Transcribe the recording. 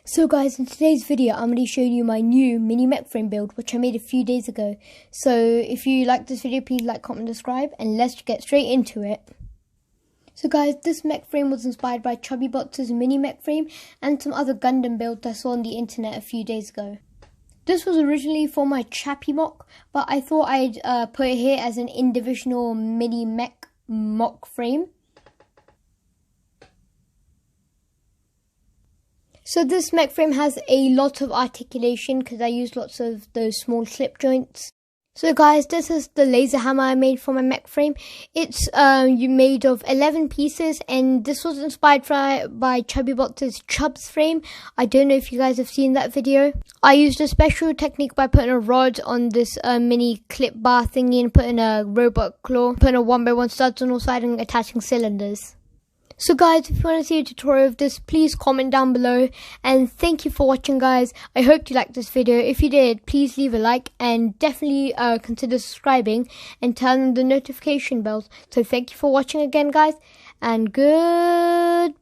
So guys, in today's video, I'm going to show you my new mini mech frame build, which I made a few days ago. So if you like this video, please like, comment, subscribe, and let's get straight into it. So guys, this mech frame was inspired by Chubbybots' mini mech frame and some other Gundam builds I saw on the internet a few days ago. This was originally for my Chappy mock, but I thought I'd put it here as an individual mini mech mock frame. So this mech frame has a lot of articulation because I used lots of those small slip joints. So guys, this is the laser hammer I made for my mech frame. It's made of 11 pieces, and this was inspired by Chubbybots' Chub's frame. I don't know if you guys have seen that video. I used a special technique by putting a rod on this mini clip bar thingy and putting a robot claw, putting a 1x1 studs on all sides and attaching cylinders. So guys, if you want to see a tutorial of this, please comment down below, and thank you for watching guys. I hope you liked this video. If you did, please leave a like and definitely consider subscribing and turn on the notification bells. So thank you for watching again guys, and goodbye.